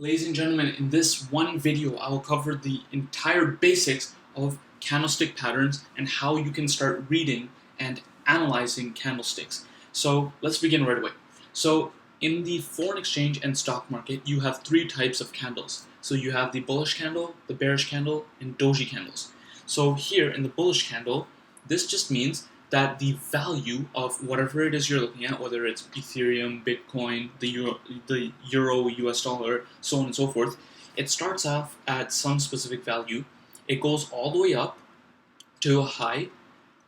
Ladies and gentlemen, in this one video, I will cover the entire basics of candlestick patterns and how you can start reading and analyzing candlesticks. So let's begin right away. So in the foreign exchange and stock market, you have three types of candles. So you have the bullish candle, the bearish candle, and doji candles. So here in the bullish candle, this just means that the value of whatever it is you're looking at, whether it's Ethereum, Bitcoin, the euro, US dollar, so on and so forth, it starts off at some specific value. It goes all the way up to a high,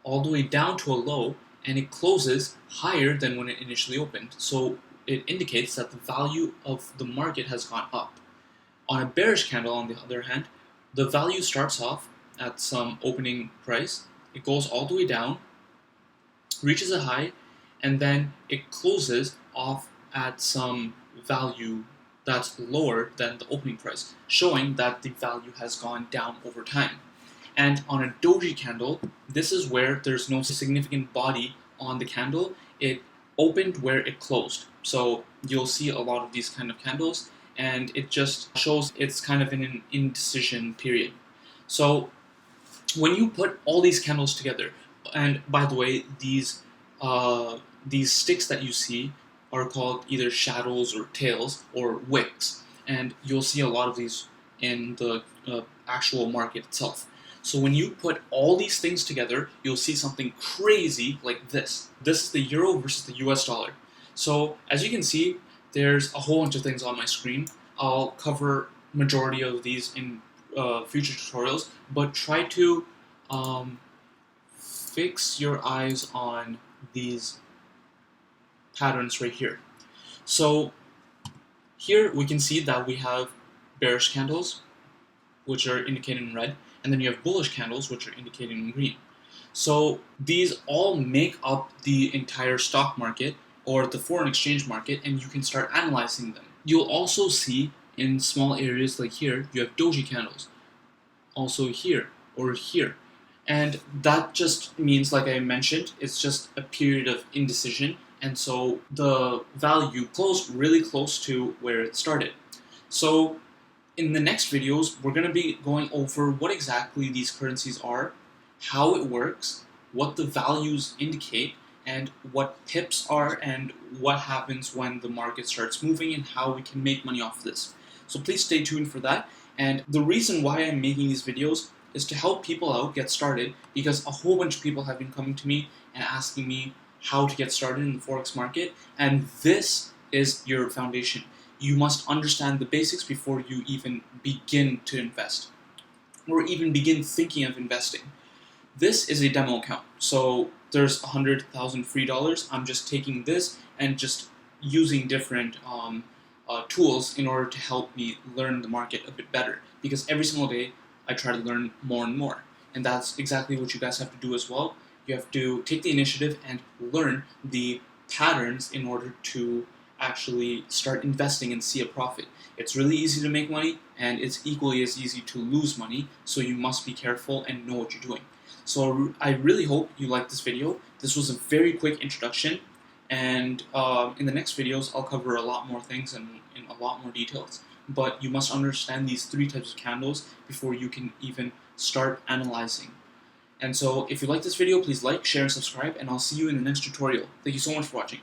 all the way down to a low, and it closes higher than when it initially opened. So it indicates that the value of the market has gone up. On a bearish candle, on the other hand, the value starts off at some opening price, it goes all the way down, reaches a high, and then it closes off at some value that's lower than the opening price, showing that the value has gone down over time. And on a doji candle, this is where there's no significant body on the candle. It opened where it closed. So you'll see a lot of these kind of candles, and it just shows it's kind of in an indecision period. So when you put all these candles together, and by the way, these sticks that you see are called either shadows or tails or wicks, and you'll see a lot of these in the actual market itself. So when you put all these things together, you'll see something crazy like this. This is the euro versus the US dollar. So as you can see, there's a whole bunch of things on my screen. I'll cover majority of these in future tutorials, but try to fix your eyes on these patterns right here. So here we can see that we have bearish candles, which are indicated in red, and then you have bullish candles, which are indicated in green. So these all make up the entire stock market or the foreign exchange market, and you can start analyzing them. You'll also see in small areas like here, you have doji candles, also here or here. And that just means, like I mentioned, it's just a period of indecision, and so the value closed really close to where it started. So in the next videos, we're going to be going over what exactly these currencies are, how it works, what the values indicate, and what pips are, and what happens when the market starts moving, and how we can make money off of this. So please stay tuned for that. And the reason why I'm making these videos is to help people out get started, because a whole bunch of people have been coming to me and asking me how to get started in the forex market, and this is your foundation. You must understand the basics before you even begin to invest or even begin thinking of investing. This is a demo account, so there's 100,000 free dollars. I'm just taking this and just using different tools in order to help me learn the market a bit better, because every single day I try to learn more and more, and that's exactly what you guys have to do as well. You have to take the initiative and learn the patterns in order to actually start investing and see a profit. It's really easy to make money, and it's equally as easy to lose money, so you must be careful and know what you're doing. So I really hope you liked this video. This was a very quick introduction, and in the next videos I'll cover a lot more things and in a lot more details. But you must understand these three types of candles before you can even start analyzing. And so if you like this video, please like, share, and subscribe, and I'll see you in the next tutorial. Thank you so much for watching.